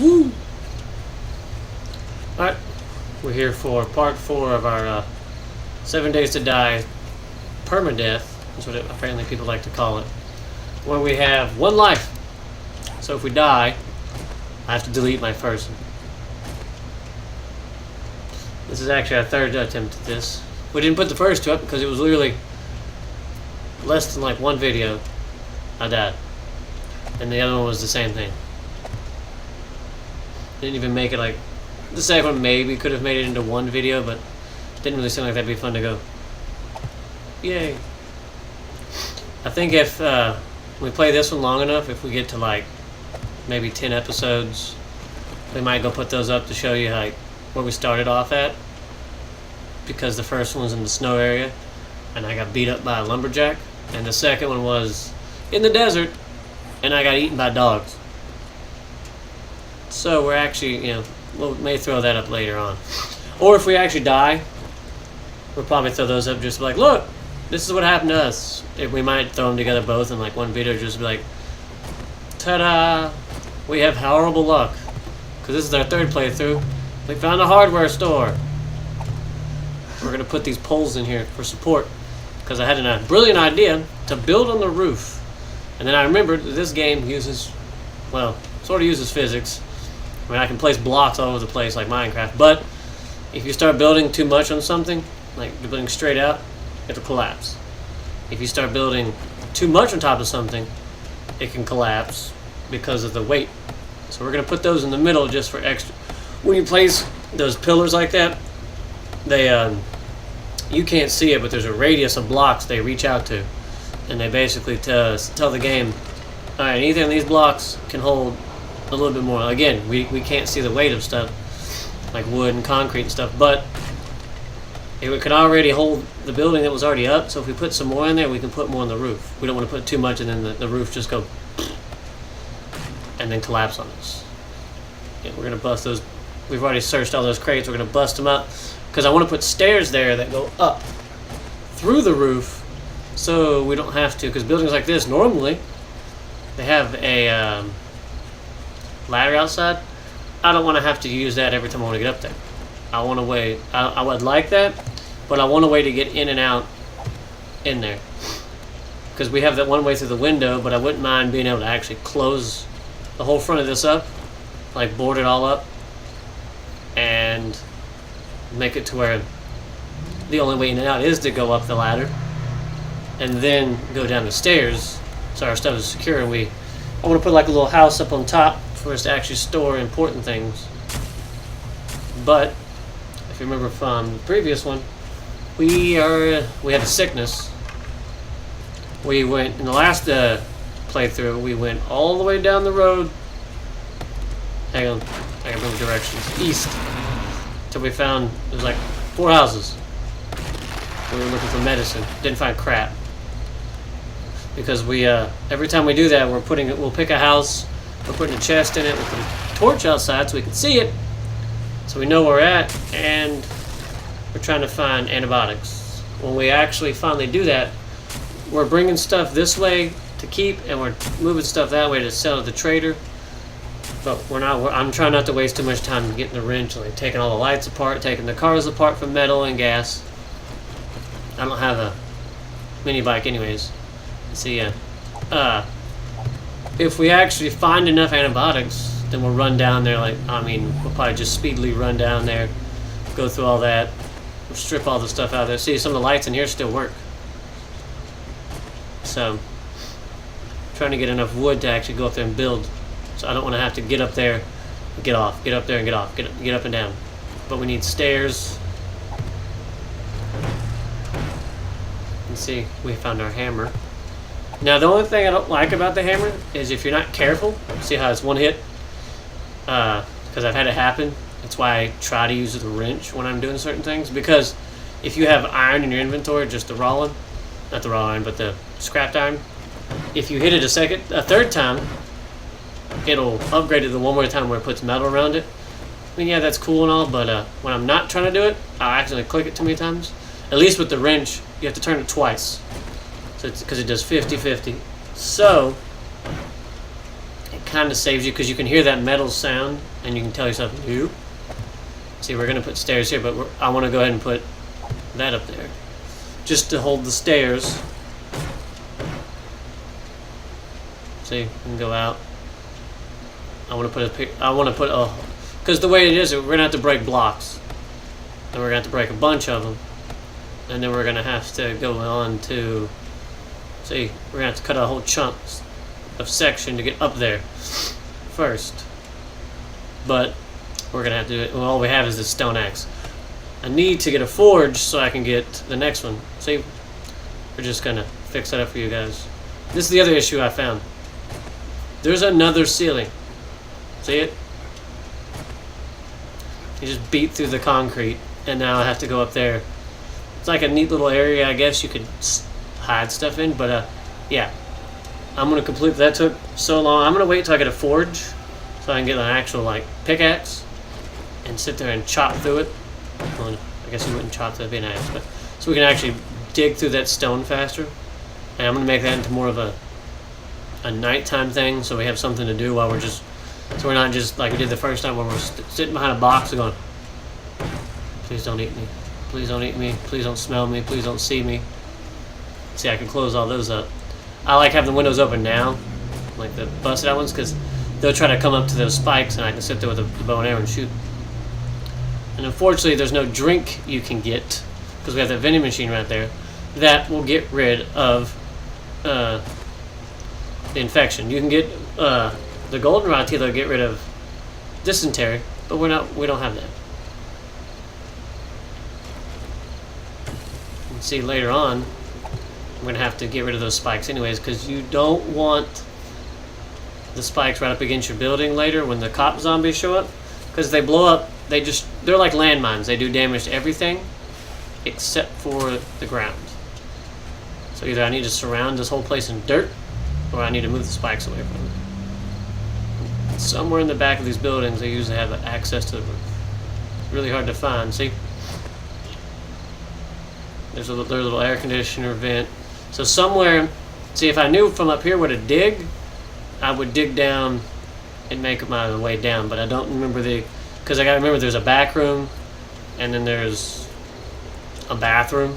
Woo! Alright, we're here for part 4 of our 7 Days to Die Permadeath, that's what apparently people like to call it, where we have 1 life. So if we die, I have to delete my person. This is actually our 3rd attempt at this. We didn't put the first 2 up because it was literally less than like 1 video I died. And the other one was the same thing. Didn't even make it like... The second one maybe could have made it into 1 video, but didn't really seem like that'd be fun to go. Yay. I think if we play this one long enough, if we get to like maybe 10 episodes, we might go put those up to show you like where we started off at. Because the first one was in the snow area, and I got beat up by a lumberjack. And the second one was in the desert, and I got eaten by dogs. So we're actually, you know, we may throw that up later on. Or if we actually die, we'll probably throw those up just to be like, look, this is what happened to us. We might throw them together both in like 1 video, just be like, ta-da, we have horrible luck. Because this is our 3rd playthrough. We found a hardware store. We're going to put these poles in here for support. Because I had a brilliant idea to build on the roof. And then I remembered that this game uses, well, sort of uses physics. I mean, I can place blocks all over the place like Minecraft. But if you start building too much on something, like you're building straight out, it'll collapse. If you start building too much on top of something, it can collapse because of the weight. So we're going to put those in the middle just for extra. When you place those pillars like that, they you can't see it, but there's a radius of blocks they reach out to, and they basically tell the game, all right, anything on these blocks can hold a little bit more. Again, we can't see the weight of stuff like wood and concrete and stuff, but it could already hold the building that was already up. So if we put some more in there, we can put more on the roof. We don't want to put too much, and then the roof just go and then collapse on us. Yeah, we're gonna bust those. We've already searched all those crates. We're gonna bust them up. Because I want to put stairs there that go up through the roof, so we don't have to. Because buildings like this, normally, they have a ladder outside. I don't want to have to use that every time I want to get up there. I want a way. I would like that, but I want a way to get in and out in there. Because we have that one way through the window, but I wouldn't mind being able to actually close the whole front of this up, like board it all up, and make it to where the only way in and out is to go up the ladder and then go down the stairs so our stuff is secure. And I want to put like a little house up on top for us to actually store important things. But if you remember from the previous one, we had a sickness. We went in the last playthrough, we went all the way down the road. Hang on, I gotta move directions. East. Till we found, there's like 4 houses. We were looking for medicine. Didn't find crap. Because we, every time we do that, we'll pick a house, we're putting a chest in it, we'll put a torch outside so we can see it, so we know where we're at, and we're trying to find antibiotics. When we actually finally do that, we're bringing stuff this way to keep, and we're moving stuff that way to sell to the trader. But I'm trying not to waste too much time getting the wrench, like taking all the lights apart, taking the cars apart for metal and gas. I don't have a mini bike anyways. See, if we actually find enough antibiotics, then we'll run down there we'll probably just speedily run down there, go through all that, we'll strip all the stuff out of there. See, some of the lights in here still work. So, trying to get enough wood to actually go up there and build. So I don't want to have to get up there, get off, get up there and get off, get up and down. But we need stairs. Let's see, we found our hammer. Now the only thing I don't like about the hammer is if you're not careful, see how it's 1 hit? Because I've had it happen. That's why I try to use the wrench when I'm doing certain things. Because if you have iron in your inventory, just the raw one, not the raw iron, but the scrapped iron, if you hit it a 3rd time, it'll upgrade it the 1 more time where it puts metal around it. I mean, yeah, that's cool and all, but when I'm not trying to do it, I'll accidentally click it too many times. At least with the wrench, you have to turn it twice. So because it does 50-50. So, it kind of saves you because you can hear that metal sound and you can tell yourself, "Nope." See, we're gonna put stairs here, but I want to go ahead and put that up there, just to hold the stairs. See, we can go out. I want to put a, because the way it is, we're gonna have to break blocks, and we're gonna have to break a bunch of them, and then we're gonna have to go on to, see, we're gonna have to cut a whole chunks of section to get up there first. But we're gonna have to do it. Well, all we have is this stone axe. I need to get a forge so I can get the next one. See, we're just gonna fix that up for you guys. This is the other issue I found. There's another ceiling. See it? You just beat through the concrete, and now I have to go up there. It's like a neat little area, I guess you could hide stuff in, but yeah. I'm gonna complete, that took so long. I'm gonna wait till I get a forge so I can get an actual like pickaxe and sit there and chop through it. Well, I guess you wouldn't chop through an axe, but so we can actually dig through that stone faster. And I'm gonna make that into more of a nighttime thing, so we have something to do while we're just, so we're not just like we did the first time when we're sitting behind a box and going, please don't eat me, please don't eat me, please don't smell me, please don't see me. See, I can close all those up. I like having the windows open now, like the busted out ones, because they'll try to come up to those spikes and I can sit there with a bow and arrow and shoot. And unfortunately there's no drink you can get, because we have that vending machine right there, that will get rid of the infection. You can get the goldenrod tea that'll get rid of dysentery, but we don't have that. And see, later on I'm gonna have to get rid of those spikes anyways, because you don't want the spikes right up against your building later when the cop zombies show up, because they blow up, they're like landmines. They do damage to everything except for the ground. So either I need to surround this whole place in dirt, or I need to move the spikes away from it. Somewhere in the back of these buildings they usually have access to the roof. It's really hard to find. See, there's a little air conditioner vent. So somewhere, see, if I knew from up here where to dig, I would dig down and make my way down, but I don't remember because I gotta remember there's a back room and then there's a bathroom,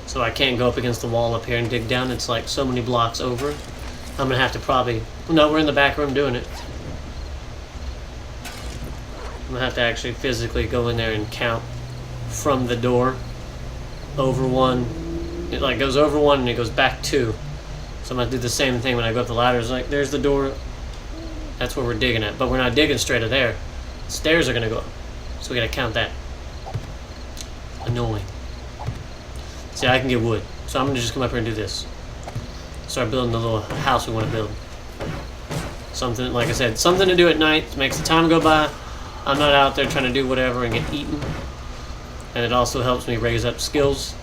so I can't go up against the wall up here and dig down. It's like so many blocks over. I'm gonna have to probably, no, we're in the back room doing it. I'm gonna have to actually physically go in there and count from the door over one. It like goes over one and it goes back two. So I'm gonna do the same thing when I go up the ladders. Like, there's the door. That's where we're digging at, but we're not digging straight to there. Stairs are gonna go up, so we gotta count that. Annoying. See, I can get wood, so I'm gonna just come up here and do this. Start building the little house we want to build. Something, like I said, something to do at night. Makes the time go by. I'm not out there trying to do whatever and get eaten. And it also helps me raise up skills.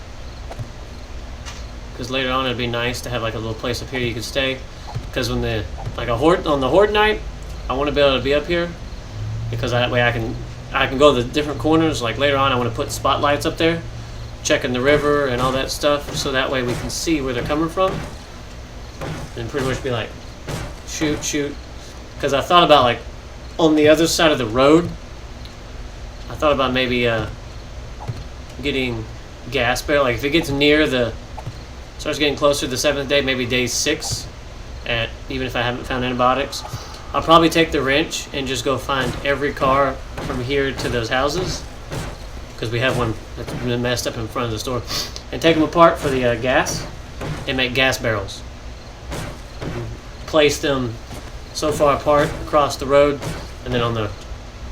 Because later on it'd be nice to have like a little place up here you could stay. Because when on the horde night, I want to be able to be up here. Because that way I can go to the different corners. Like later on I want to put spotlights up there, checking the river and all that stuff, so that way we can see where they're coming from. And pretty much be like, shoot. Because I thought about like on the other side of the road, I thought about maybe getting gas barrel. Like if it gets near starts getting closer to the 7th day, maybe day 6, even if I haven't found antibiotics, I'll probably take the wrench and just go find every car from here to those houses, because we have one that's been messed up in front of the store, and take them apart for the gas and make gas barrels. Place them so far apart across the road, and then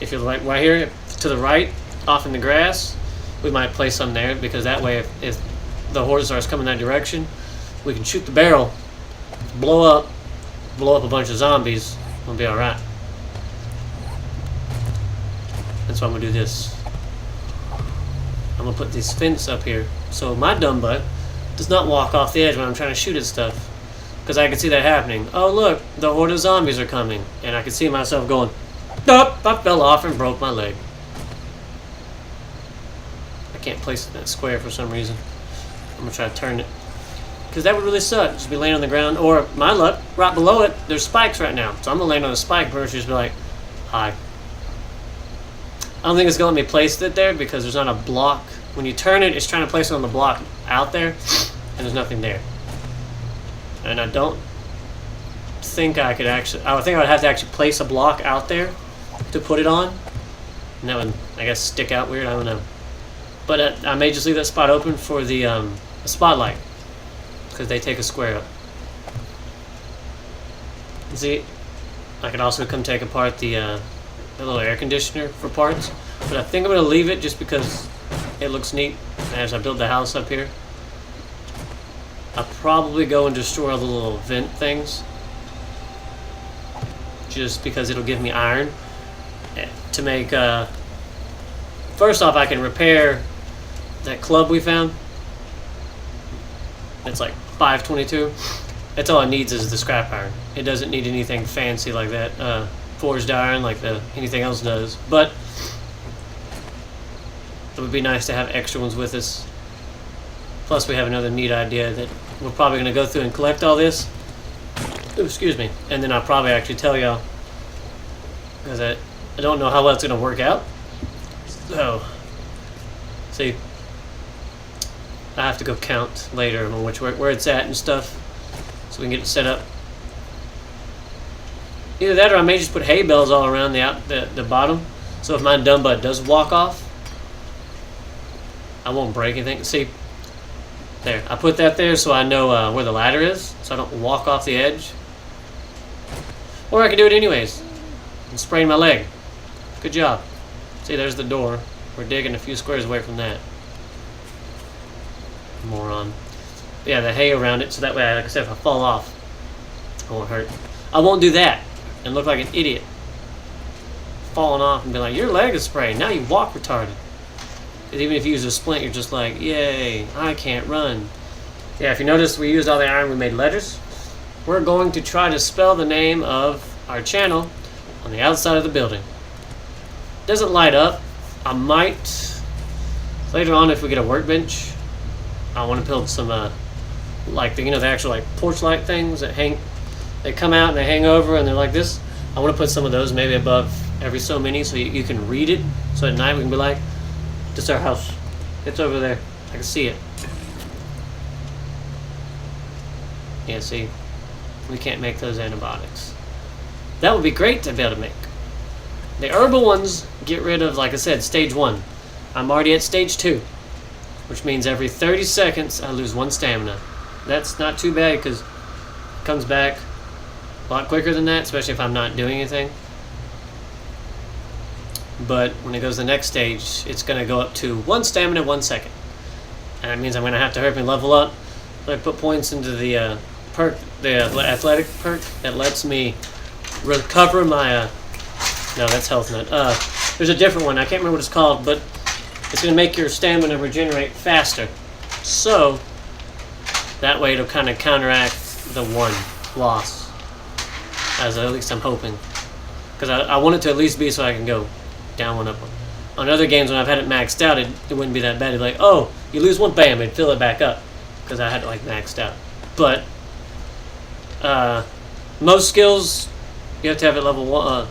if you're like right here to the right off in the grass, we might place some there, because that way if the horde starts coming that direction, we can shoot the barrel, blow up a bunch of zombies, we'll be alright. That's why I'm gonna do this. I'm gonna put this fence up here so my dumb butt does not walk off the edge when I'm trying to shoot at stuff. Because I can see that happening. Oh look, the horde of zombies are coming. And I can see myself going, nope, I fell off and broke my leg. I can't place it in that square for some reason. I'm going to try to turn it. Because that would really suck. Just be laying on the ground. Or, my luck, right below it, there's spikes right now. So I'm going to land on a spike versus just be like, hi. I don't think it's going to let me place it there because there's not a block. When you turn it, it's trying to place it on the block out there, and there's nothing there. And I don't think I could actually... I would think I would have to actually place a block out there to put it on. And that would, I guess, stick out weird. I don't know. But I may just leave that spot open for the spotlight. Because they take a square up. You see, I could also come take apart the little air conditioner for parts. But I think I'm going to leave it just because it looks neat as I build the house up here. I'll probably go and destroy all the little vent things. Just because it'll give me iron to make... First off, I can repair that club we found. It's like 522. That's all it needs is the scrap iron. It doesn't need anything fancy like that. Forged iron like anything else does. But it would be nice to have extra ones with us. Plus we have another neat idea that we're probably going to go through and collect all this. Ooh, excuse me. And then I'll probably actually tell y'all. Because I don't know how well it's going to work out. So, see. I have to go count later on where it's at and stuff, so we can get it set up. Either that, or I may just put hay bales all around the bottom, so if my dumb butt does walk off, I won't break anything. See, there, I put that there so I know where the ladder is, so I don't walk off the edge. Or I can do it anyways and sprain my leg. Good job. See, there's the door. We're digging a few squares away from that. Moron. But yeah, the hay around it, so that way, like I said, if I fall off, I won't hurt. I won't do that and look like an idiot. Falling off and be like, your leg is sprained. Now you walk retarded. Because even if you use a splint, you're just like, yay, I can't run. Yeah, if you notice, we used all the iron, we made letters. We're going to try to spell the name of our channel on the outside of the building. Doesn't light up. I might, later on, if we get a workbench, I want to build some, like, the actual, like, porch light things that hang, they come out and they hang over and they're like this. I want to put some of those maybe above every so many so you can read it. So at night we can be like, this is our house. It's over there. I can see it. Yeah, see, we can't make those antibiotics. That would be great to be able to make. The herbal ones get rid of, like I said, stage 1. I'm already at stage 2. Which means every 30 seconds I lose 1 stamina. That's not too bad because it comes back a lot quicker than that, especially if I'm not doing anything. But when it goes to the next stage, it's going to go up to 1 stamina, 1 second. And that means I'm going to have to hurry and level up. I put points into the perk, the athletic perk that lets me recover my... no, that's health nut. There's a different one. I can't remember what it's called, but it's going to make your stamina regenerate faster. So, that way it'll kind of counteract the 1 loss. As at least I'm hoping. Because I want it to at least be so I can go down 1, up 1. On other games when I've had it maxed out, it wouldn't be that bad. It'd be like, oh, you lose 1, bam, it'd fill it back up. Because I had it like maxed out. But, most skills, you have to have it level 1,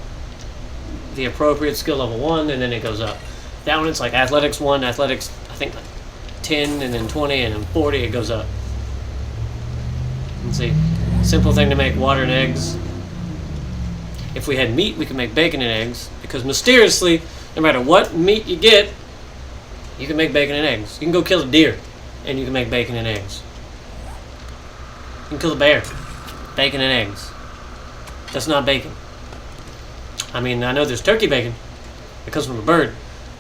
the appropriate skill level 1, and then it goes up. That one, it's like athletics 1, athletics, I think, like 10, and then 20, and then 40, it goes up. Let's see. Simple thing to make, water and eggs. If we had meat, we could make bacon and eggs. Because mysteriously, no matter what meat you get, you can make bacon and eggs. You can go kill a deer, and you can make bacon and eggs. You can kill a bear. Bacon and eggs. That's not bacon. I mean, I know there's turkey bacon. It comes from a bird.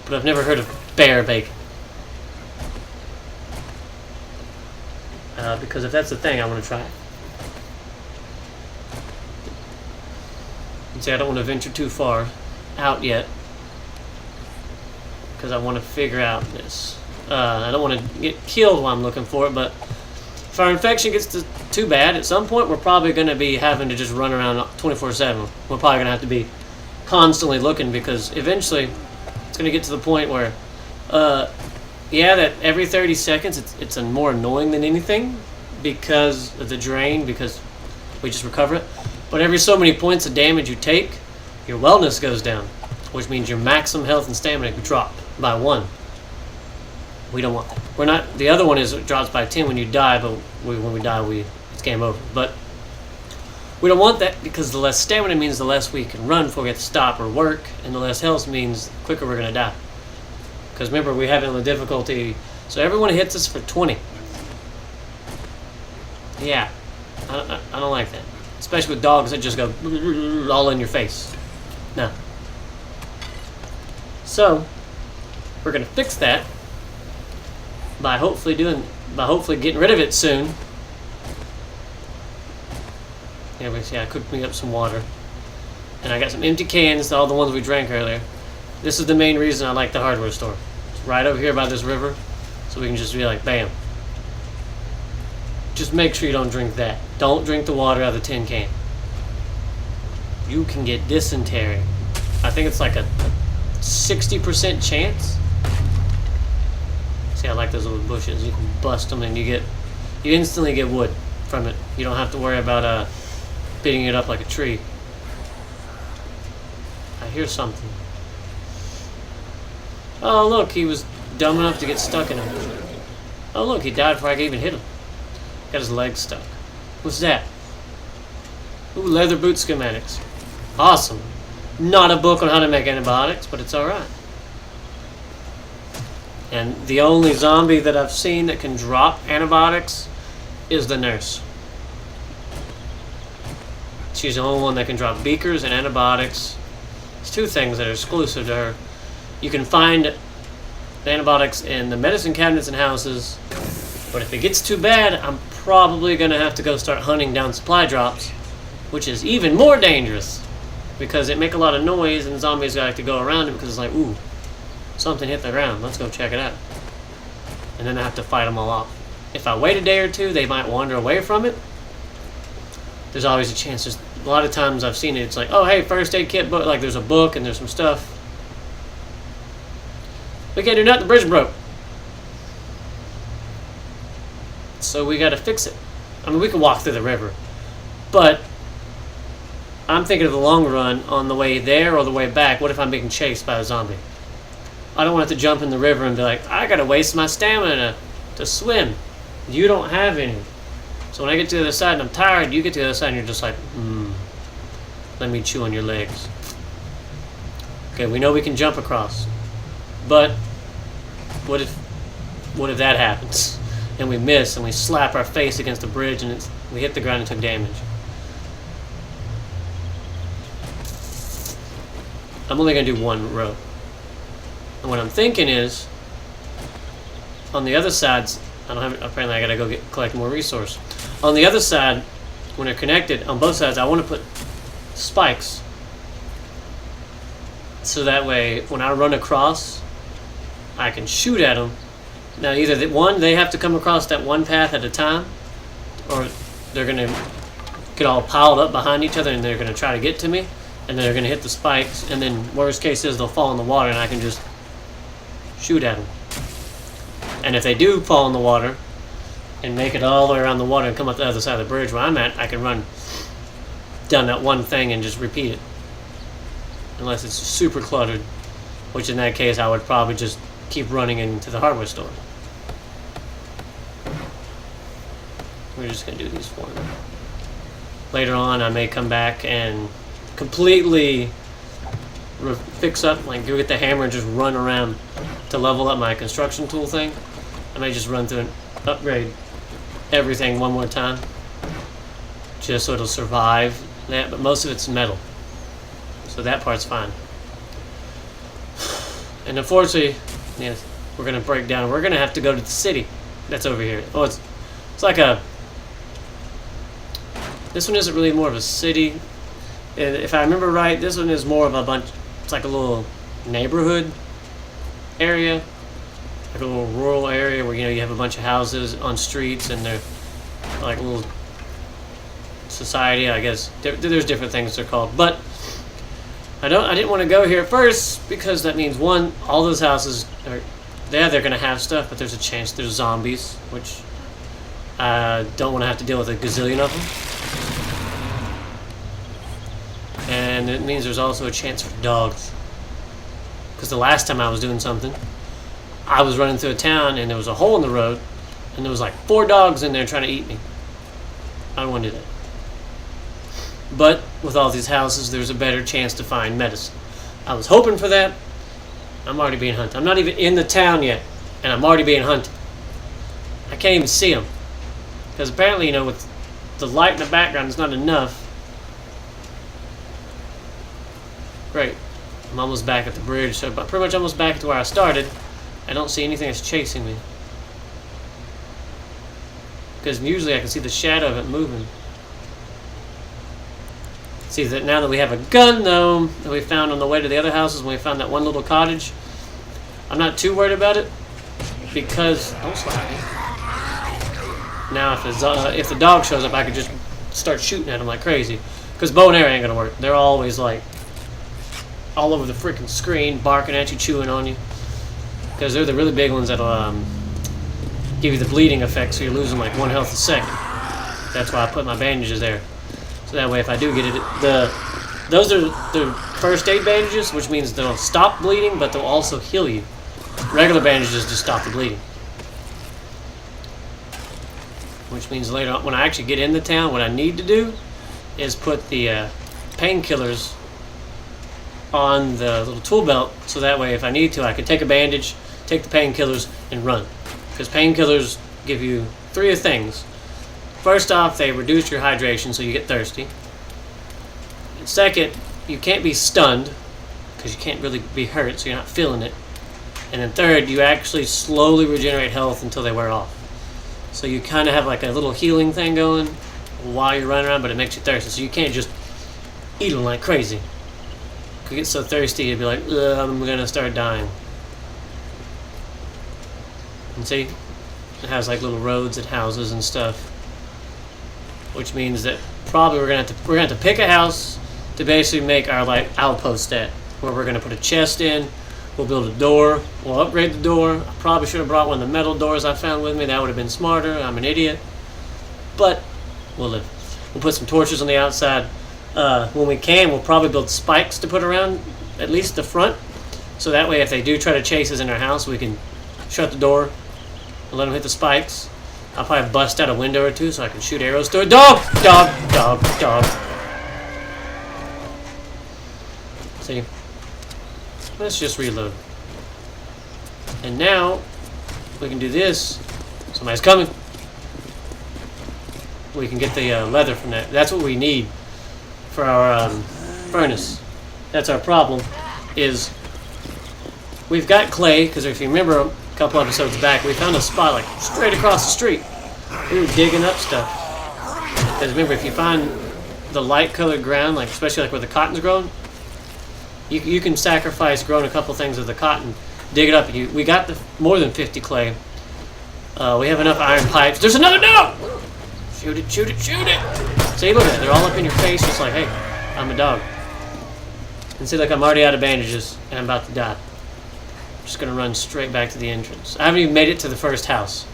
But I've never heard of bear bacon. Because if that's the thing, I want to try it. And see, I don't want to venture too far out yet. Because I want to figure out this. I don't want to get killed while I'm looking for it, but if our infection gets too bad, at some point we're probably going to be having to just run around 24/7. We're probably going to have to be constantly looking, because eventually it's going to get to the point where, yeah, that every 30 seconds it's more annoying than anything, because of the drain, because we just recover it. But every so many points of damage you take, your wellness goes down, which means your maximum health and stamina drop by 1. We don't want that. We're not. The other one is it drops by 10 when you die, but when we die, it's game over. But we don't want that because the less stamina means the less we can run before we have to stop or work, and the less health means the quicker we're going to die. Because remember, we have it on the difficulty, so everyone hits us for 20. Yeah, I don't like that. Especially with dogs that just go all in your face. No. So, we're going to fix that by hopefully getting rid of it soon. There we see, I cooked me up some water. And I got some empty cans, all the ones we drank earlier. This is the main reason I like the hardware store. It's right over here by this river, so we can just be like, bam. Just make sure you don't drink that. Don't drink the water out of the tin can. You can get dysentery. I think it's like a 60% chance. See, I like those little bushes. You can bust them and you instantly get wood from it. You don't have to worry about beating it up like a tree. I hear something. Oh, look, he was dumb enough to get stuck in him. Oh, look, he died before I could even hit him. Got his leg stuck. What's that? Ooh, leather boot schematics. Awesome. Not a book on how to make antibiotics, but it's alright. And the only zombie that I've seen that can drop antibiotics is the nurse. She's the only one that can drop beakers and antibiotics. It's 2 things that are exclusive to her. You can find the antibiotics in the medicine cabinets in houses, but if it gets too bad, I'm probably going to have to go start hunting down supply drops, which is even more dangerous because it make a lot of noise and zombies like to go around it because it's like, ooh, something hit the ground. Let's go check it out. And then I have to fight them all off. If I wait a day or 2, they might wander away from it. There's always a chance. There's a lot of times I've seen it. It's like, oh, hey, first aid kit book. Like there's a book and there's some stuff. We can't do nothing. The bridge broke. So we got to fix it. I mean, we can walk through the river, but I'm thinking of the long run on the way there or the way back. What if I'm being chased by a zombie? I don't want to jump in the river and be like, I got to waste my stamina to swim. You don't have any. So when I get to the other side and I'm tired, you get to the other side and you're just like, let me chew on your legs. Okay, we know we can jump across. But what if that happens? And we miss and we slap our face against the bridge and we hit the ground and took damage. I'm only going to do 1 row. And what I'm thinking is, on the other sides, apparently I got to go collect more resource. On the other side, when they're connected, on both sides, I want to put spikes. So that way, when I run across, I can shoot at them. Now, either they have to come across that one path at a time, or they're going to get all piled up behind each other and they're going to try to get to me, and then they're going to hit the spikes, and then worst case is they'll fall in the water and I can just shoot at them. And if they do fall in the water and make it all the way around the water and come up the other side of the bridge where I'm at, I can run down that one thing and just repeat it. Unless it's super cluttered, which in that case I would probably just keep running into the hardware store. We're just going to do these 4. Later on I may come back and completely fix up, like go get the hammer and just run around to level up my construction tool thing. I may just run through and upgrade everything one more time just so it'll survive that, but most of it's metal, so that part's fine. And unfortunately, yes, we're gonna break down. We're gonna have to go to the city that's over here. Oh, it's like this one isn't really more of a city. If I remember right, this one is more of a bunch. It's like a little neighborhood area, like a little rural area where you have a bunch of houses on streets and they're like a little society, I guess. There's different things they're called, but I didn't want to go here at first because that means one, all those houses are they're gonna have stuff, but there's a chance there's zombies, which I don't want to have to deal with a gazillion of them. And it means there's also a chance for dogs. Because the last time I was doing something, I was running through a town and there was a hole in the road and there was like 4 dogs in there trying to eat me. I don't want to do that. But with all these houses, there's a better chance to find medicine. I was hoping for that. I'm already being hunted. I'm not even in the town yet, and I'm already being hunted. I can't even see them. Because apparently, with the light in the background, it's not enough. Great. I'm almost back at the bridge, so I'm pretty much almost back to where I started. I don't see anything that's chasing me. Because usually I can see the shadow of it moving. See that now that we have a gun, though, that we found on the way to the other houses when we found that one little cottage, I'm not too worried about it because don't slap me. Now, if the dog shows up, I could just start shooting at him like crazy. Because bow and arrow ain't gonna work. They're always like all over the freaking screen, barking at you, chewing on you. Because they're the really big ones that'll give you the bleeding effect, so you're losing like 1 health a second. That's why I put my bandages there. So that way, if I do get it, those are the first aid bandages, which means they'll stop bleeding, but they'll also heal you. Regular bandages just stop the bleeding. Which means later on, when I actually get in the town, what I need to do is put the painkillers on the little tool belt, so that way, if I need to, I can take a bandage, take the painkillers, and run. Because painkillers give you 3 things. First off, they reduce your hydration so you get thirsty. And second, you can't be stunned because you can't really be hurt, so you're not feeling it. And then third, you actually slowly regenerate health until they wear off. So you kind of have like a little healing thing going while you're running around, but it makes you thirsty. So you can't just eat them like crazy. You could get so thirsty, you'd be like, I'm going to start dying. And see, it has like little roads and houses and stuff. Which means that probably we're gonna have to pick a house to basically make our like outpost at, where we're gonna put a chest in. We'll build a door. We'll upgrade the door. I probably should have brought one of the metal doors I found with me. That would have been smarter. I'm an idiot, but we'll live. We'll put some torches on the outside. When we can, we'll probably build spikes to put around at least the front, so that way if they do try to chase us in our house, we can shut the door and let them hit the spikes. I'll probably bust out a window or 2 so I can shoot arrows through it. Dog! Dog! Dog! Dog! See? Let's just reload. And now, we can do this. Somebody's coming. We can get the leather from that. That's what we need for our furnace. That's our problem, is we've got clay, because if you remember a couple episodes back, we found a spot like straight across the street. We were digging up stuff. Because remember, if you find the light colored ground, like especially like where the cotton's grown, you can sacrifice growing a couple things of the cotton, dig it up. We got more than 50 clay. We have enough iron pipes. There's another dog! Shoot it, shoot it, shoot it! See, look at it. They're all up in your face, just like, hey, I'm a dog. And see, like, I'm already out of bandages, and I'm about to die. I'm just gonna run straight back to the entrance. I haven't even made it to the first house.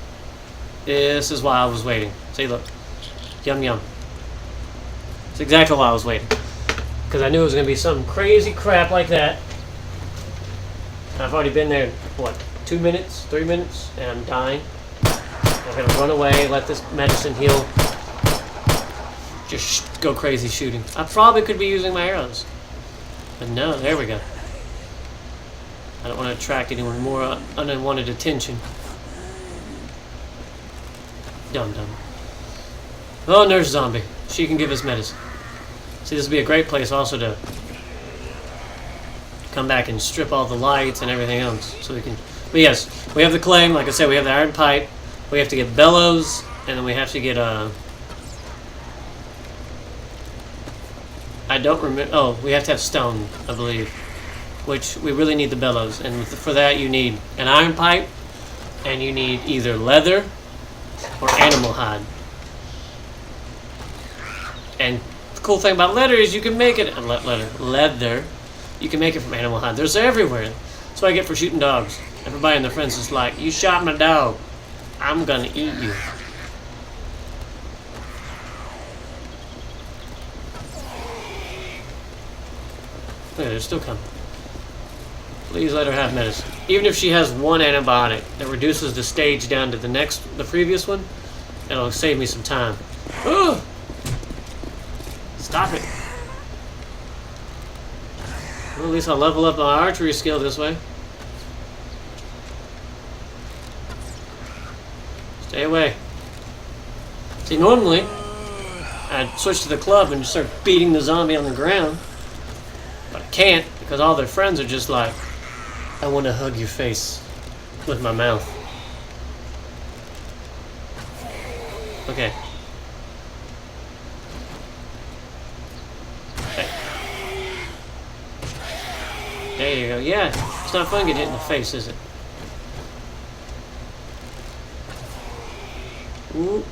This is why I was waiting. See, look. Yum, yum. It's exactly why I was waiting. Because I knew it was going to be some crazy crap like that. And I've already been there, what, 2 minutes, 3 minutes, and I'm dying. I'm going to run away, let this medicine heal. Just go crazy shooting. I probably could be using my arrows. But no, there we go. I don't want to attract anyone more unwanted attention. Dum-dum. Oh, Nurse Zombie. She can give us medicine. See, this would be a great place also to come back and strip all the lights and everything else. So we can... But yes, we have the clay. Like I said, we have the iron pipe. We have to get bellows. And then we have to get I don't remember... Oh, we have to have stone, I believe. Which, we really need the bellows. And for that, you need an iron pipe. And you need either leather or animal hide. And the cool thing about leather is you can make it... Leather. You can make it from animal hide. There's everywhere. That's what I get for shooting dogs. Everybody and their friends is like, you shot my dog. I'm gonna eat you. they're still coming. Please let her have medicine. Even if she has one antibiotic that reduces the stage down to the previous one, it'll save me some time. Ooh! Stop it. Well, at least I'll level up my archery skill this way. Stay away. See, normally, I'd switch to the club and just start beating the zombie on the ground. But I can't, because all their friends are just like, I want to hug your face with my mouth. Okay. There you go. Yeah, it's not fun getting hit in the face, is it? Ooh.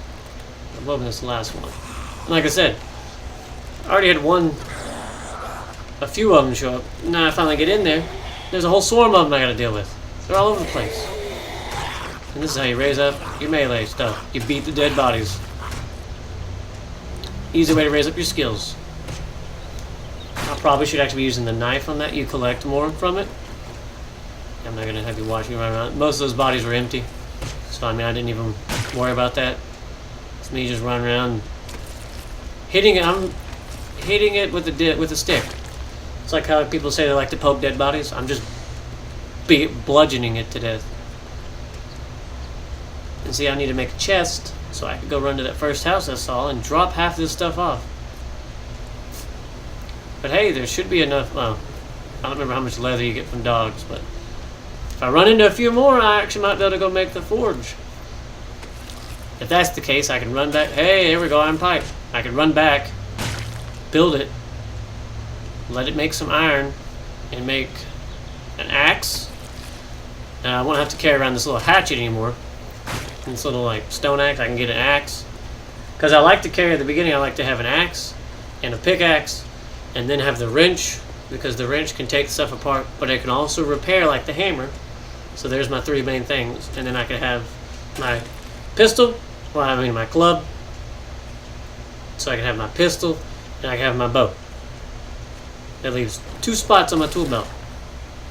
I'm hoping this last one. And like I said, I already had a few of them show up. Now I finally get in there. There's a whole swarm of them I gotta deal with. They're all over the place. And this is how you raise up your melee stuff. You beat the dead bodies. Easy way to raise up your skills. I probably should actually be using the knife on that. You collect more from it. I'm not gonna have you watch me run around. Most of those bodies were empty. So I mean, I didn't even worry about that. It's me just running around hitting it. I'm hitting it with a stick. It's like how people say they like to poke dead bodies. I'm just bludgeoning it to death. And see, I need to make a chest so I could go run to that first house I saw and drop half of this stuff off. But hey, there should be enough. Well, I don't remember how much leather you get from dogs, but if I run into a few more, I actually might be able to go make the forge. If that's the case, I can run back. Hey, there we go, iron pipe. I can run back, build it, let it make some iron, and make an axe. And I won't have to carry around this little hatchet anymore. This little like stone axe, I can get an axe. Because I like to carry at the beginning, I like to have an axe and a pickaxe, and then have the wrench, because the wrench can take stuff apart, but it can also repair like the hammer. So there's my three main things. And then I could have my pistol, my club. So I can have my pistol, and I can have my bow. That leaves 2 spots on my tool belt.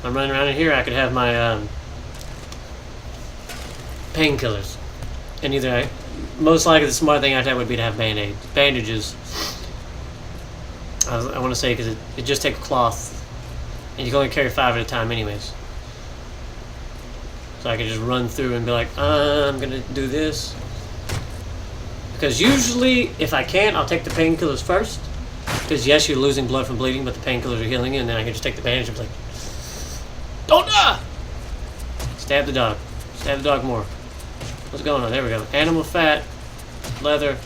I'm running around in here, I could have my painkillers. And most likely the smart thing I'd have would be to have bandages. I want to say because it just takes cloth, and you can only carry 5 at a time anyways. So I could just run through and be like, I'm gonna do this. Because usually, if I can, I'll take the painkillers first. Because yes, you're losing blood from bleeding, but the painkillers are healing you, and then I can just take the bandage and be like, don't die! Stab the dog. Stab the dog more. What's going on? There we go. Animal fat, leather,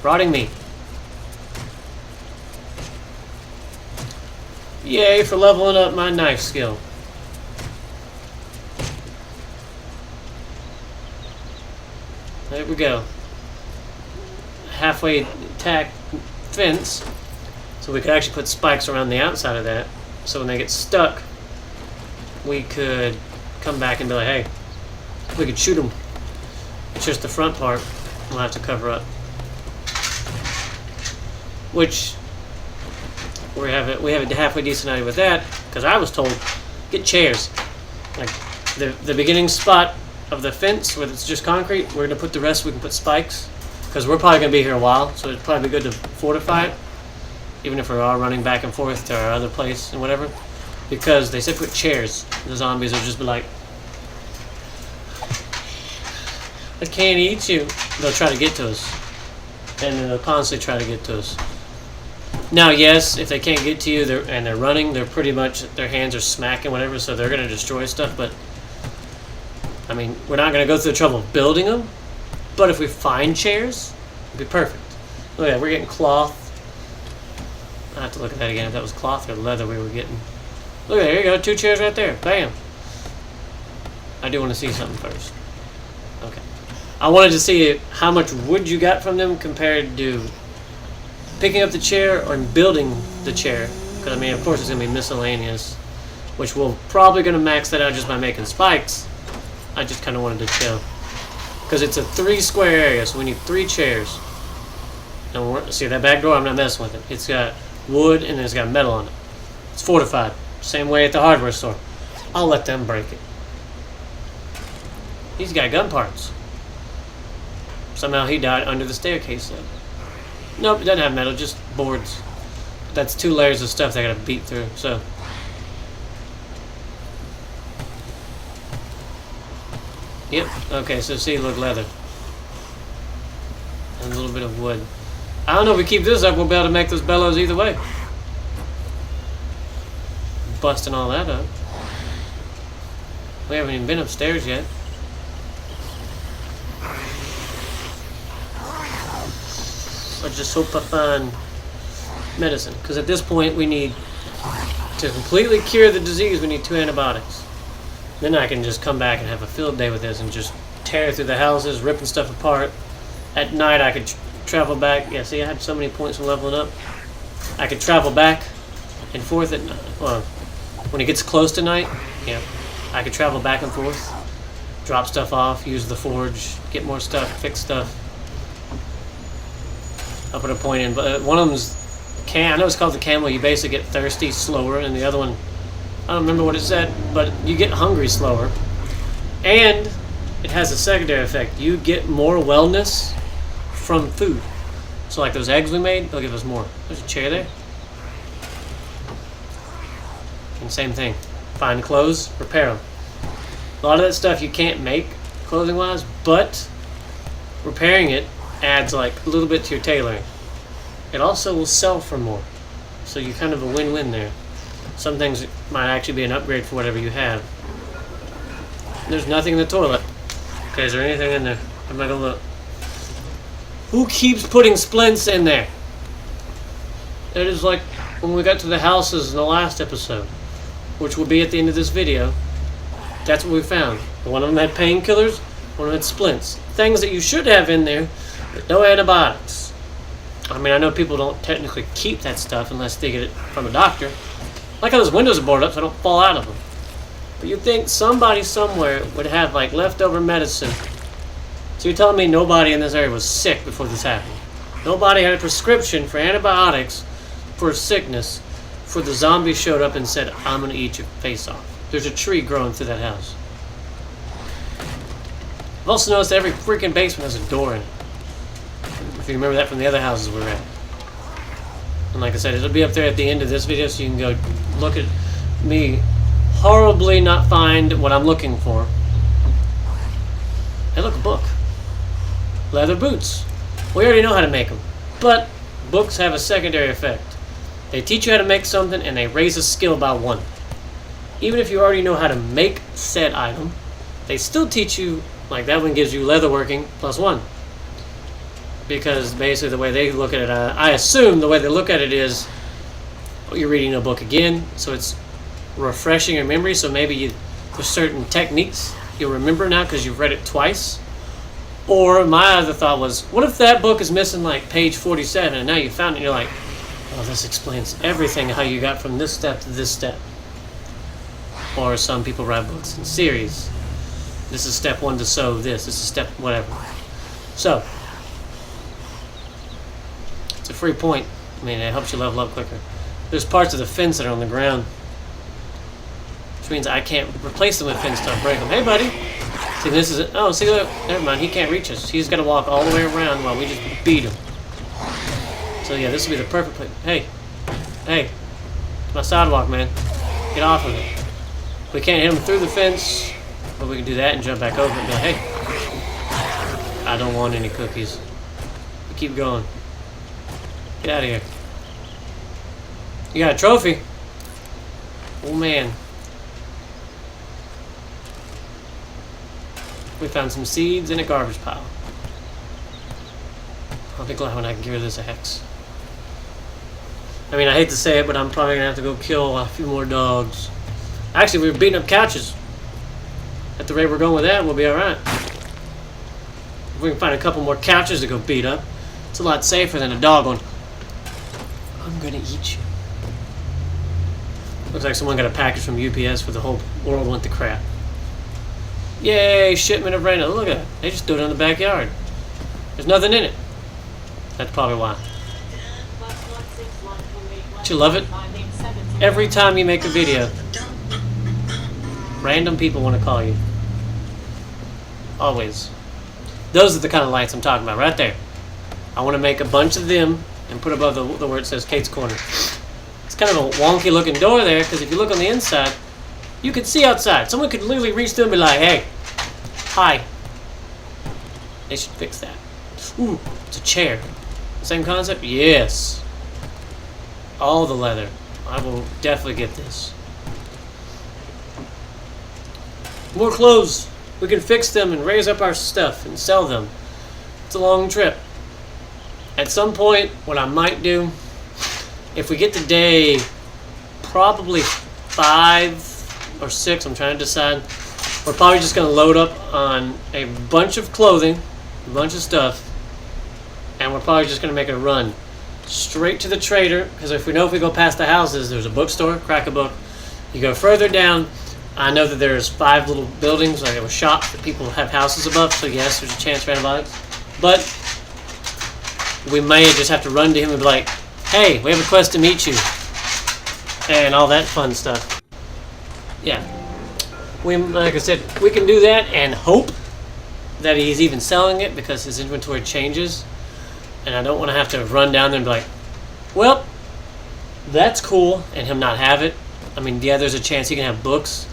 rotting meat. Yay for leveling up my knife skill. There we go. Halfway tack fence. So we could actually put spikes around the outside of that. So when they get stuck, we could come back and be like, hey, we could shoot them. It's just the front part we'll have to cover up. Which we have a halfway decent idea with that, because I was told, get chairs. Like the beginning spot of the fence where it's just concrete, we're going to put the rest, we can put spikes. Because we're probably going to be here a while, so it'd probably be good to fortify it. Even if we are running back and forth to our other place and whatever. Because they said put chairs. The zombies will just be like, I can't eat you. They'll try to get to us. And they'll constantly try to get to us. Now, yes, if they can't get to you and they're running, they're pretty much, their hands are smacking, whatever, so they're going to destroy stuff. But, I mean, we're not going to go through the trouble of building them. But if we find chairs, it'd be perfect. Look at that, we're getting cloth. I have to look at that again, if that was cloth or leather we were getting. Look at that, there you go, 2 chairs right there. Bam. I do want to see something first. Okay. I wanted to see how much wood you got from them compared to picking up the chair or building the chair. Because, I mean, of course it's going to be miscellaneous. Which we're probably going to max that out just by making spikes. I just kind of wanted to chill. Because it's a 3 square area, so we need 3 chairs. And see that back door? I'm not messing with it. It's got wood and it's got metal on it. It's fortified. Same way at the hardware store. I'll let them break it. He's got gun parts. Somehow he died under the staircase though. Nope, it doesn't have metal, just boards. That's 2 layers of stuff they gotta beat through, so. Yep, okay, so see, look, leather. And a little bit of wood. I don't know, if we keep this up, we'll be able to make those bellows either way. Busting all that up. We haven't even been upstairs yet. I just hope I find medicine, because at this point we need to completely cure the disease. We need 2 antibiotics. Then I can just come back and have a field day with this and just tear through the houses, ripping stuff apart. At night I could travel back. Yeah, see, I had so many points from leveling up. I could travel back and forth at night. Well, when it gets close to night, yeah, I could travel back and forth, drop stuff off, use the forge, get more stuff, fix stuff. I'll put a point in, but one of them's I know it's called the camel. You basically get thirsty slower, and the other one, I don't remember what it said, but you get hungry slower. And it has a secondary effect. You get more wellness from food. So like those eggs we made, they'll give us more. There's a chair there. And same thing. Find clothes, repair them. A lot of that stuff you can't make clothing-wise, but repairing it adds like a little bit to your tailoring. It also will sell for more, so you're kind of a win-win there. Some things might actually be an upgrade for whatever you have. There's nothing in the toilet. Okay, is there anything in there? I'm not gonna look. Who keeps putting splints in there? It is like when we got to the houses in the last episode, which will be at the end of this video. That's what we found. One of them had painkillers, one of them had splints. Things that you should have in there, but no antibiotics. I mean, I know people don't technically keep that stuff unless they get it from a doctor. Like how those windows are boarded up so I don't fall out of them. But you'd think somebody somewhere would have like leftover medicine. So you're telling me nobody in this area was sick before this happened? Nobody had a prescription for antibiotics for sickness before the zombie showed up and said, I'm going to eat your face off. There's a tree growing through that house. I've also noticed that every freaking basement has a door in it. If you remember that from the other houses we were at. And like I said, it'll be up there at the end of this video so you can go look at me horribly not find what I'm looking for. Hey, look, a book. Leather boots. We already know how to make them. But books have a secondary effect. They teach you how to make something and they raise a skill by 1. Even if you already know how to make said item, they still teach you, like that one gives you leatherworking plus 1. Because basically the way they look at it, I assume the way they look at it is, you're reading a book again, so it's refreshing your memory, so maybe there's certain techniques you'll remember now because you've read it twice. Or my other thought was, what if that book is missing like page 47 and now you found it and you're like, oh, this explains everything how you got from this step to this step. Or some people write books in series. This is step 1 to sew this is step whatever. So it's a free point. I mean, it helps you level up quicker. There's parts of the fence that are on the ground, which means I can't replace them with fence to break them. Hey, buddy. See, this is it. Oh, see, look. Never mind. He can't reach us. He's got to walk all the way around while we just beat him. So, yeah, this would be the perfect place. Hey. Hey. It's my sidewalk, man. Get off of it. We can't hit him through the fence, but we can do that and jump back over and be like, hey. I don't want any cookies. We keep going. Get out of here. You got a trophy? Oh, man. We found some seeds in a garbage pile. I'll be glad when I can give this a hex. I mean, I hate to say it, but I'm probably going to have to go kill a few more dogs. Actually, we were beating up couches. At the rate we're going with that, we'll be alright. If we can find a couple more couches to go beat up, it's a lot safer than a dog going, I'm going to eat you. Looks like someone got a package from UPS for the whole world went to crap. Yay, shipment of rain. Look at it. They just threw it in the backyard. There's nothing in it. That's probably why. Don't you love it? Every time you make a video, random people want to call you. Always. Those are the kind of lights I'm talking about, right there. I want to make a bunch of them and put above the where it says Kate's Corner. It's kind of a wonky looking door there, because if you look on the inside, you can see outside. Someone could literally reach through and be like, hey, hi. They should fix that. Ooh, it's a chair. Same concept? Yes. All the leather. I will definitely get this. More clothes. We can fix them and raise up our stuff and sell them. It's a long trip. At some point, what I might do, if we get to day probably 5 or 6, I'm trying to decide, we're probably just going to load up on a bunch of clothing, a bunch of stuff, and we're probably just going to make a run straight to the trader, because if we go past the houses, there's a bookstore, crack a book. You go further down, I know that there's 5 little buildings, like a shop that people have houses above, so yes, there's a chance for antibiotics. But we may just have to run to him and be like, hey, we have a quest to meet you, and all that fun stuff. Yeah. Like I said, we can do that and hope that he's even selling it, because his inventory changes. And I don't want to have to run down there and be like, well, that's cool, and him not have it. I mean, yeah, there's a chance he can have books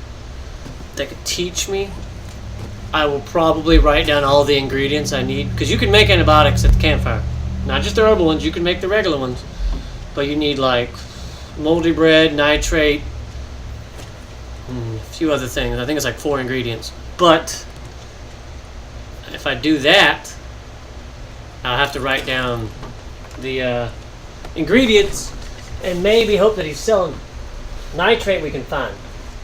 that could teach me. I will probably write down all the ingredients I need, because you can make antibiotics at the campfire. Not just the herbal ones, you can make the regular ones. But you need, like, moldy bread, nitrate, a few other things. I think it's like 4 ingredients. But if I do that, I'll have to write down the ingredients and maybe hope that he's selling nitrate. We can find.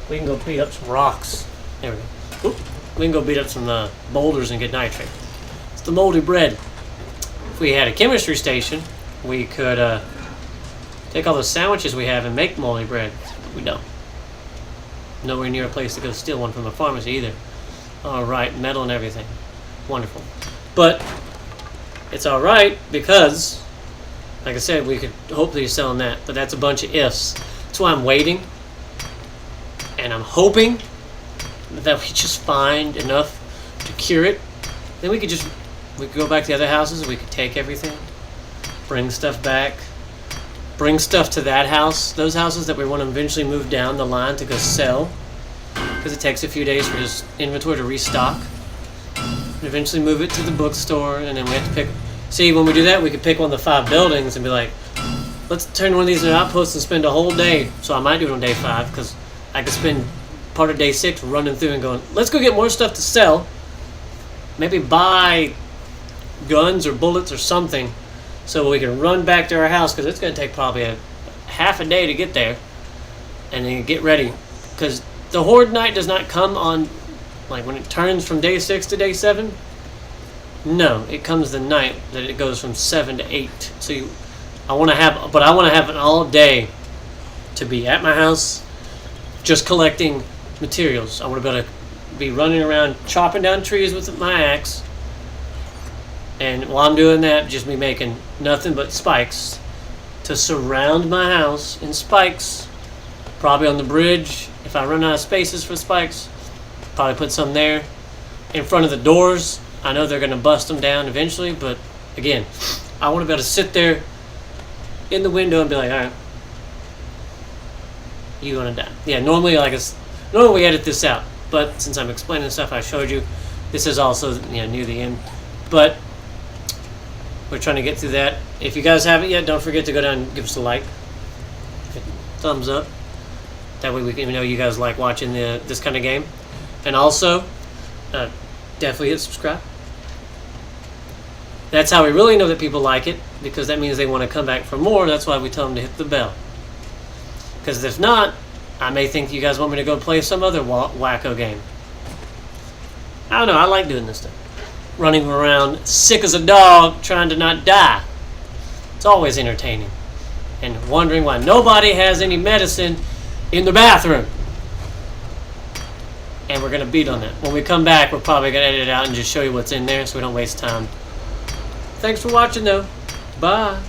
We can go beat up some rocks. There we go. Oop. We can go beat up some boulders and get nitrate. It's the moldy bread. If we had a chemistry station, we could take all the sandwiches we have and make moldy bread. But we don't. Nowhere near a place to go steal one from a pharmacy either. All right, metal and everything. Wonderful. But it's all right, because, like I said, we could hopefully selling that, but that's a bunch of ifs. That's why I'm waiting, and I'm hoping that we just find enough to cure it. Then we could go back to the other houses, and we could take everything, bring stuff back, bring stuff to that house, those houses that we want to eventually move down the line to go sell, because it takes a few days for this inventory to restock. And eventually move it to the bookstore, and then we have to pick. See, when we do that, we could pick one of the 5 buildings and be like, let's turn one of these into an outpost and spend a whole day. So I might do it on day 5, because I could spend part of day 6 running through and going, let's go get more stuff to sell. Maybe buy guns or bullets or something, so we can run back to our house, because it's going to take probably a half a day to get there, and then get ready. Because the Horde night does not come on, like, when it turns from day 6 to day 7. No, it comes the night that it goes from 7 to 8. So I want to have an all day to be at my house, just collecting materials. I want to be able to be running around chopping down trees with my axe, and while I'm doing that, just be making nothing but spikes to surround my house in spikes. Probably on the bridge, if I run out of spaces for spikes, probably put some there. In front of the doors, I know they're going to bust them down eventually, but again, I want to be able to sit there in the window and be like, all right, you're going to die. Yeah, normally we edit this out, but since I'm explaining the stuff I showed you, this is also near the end. But we're trying to get through that. If you guys haven't yet, don't forget to go down and give us a like, thumbs up. That way we can know you guys like watching this kind of game. And also, definitely hit subscribe. That's how we really know that people like it, because that means they want to come back for more. That's why we tell them to hit the bell. Because if not, I may think you guys want me to go play some other wacko game. I don't know, I like doing this stuff. Running around sick as a dog, trying to not die. It's always entertaining. And wondering why nobody has any medicine in the bathroom. And we're going to beat on that. When we come back, we're probably going to edit it out and just show you what's in there so we don't waste time. Thanks for watching, though. Bye.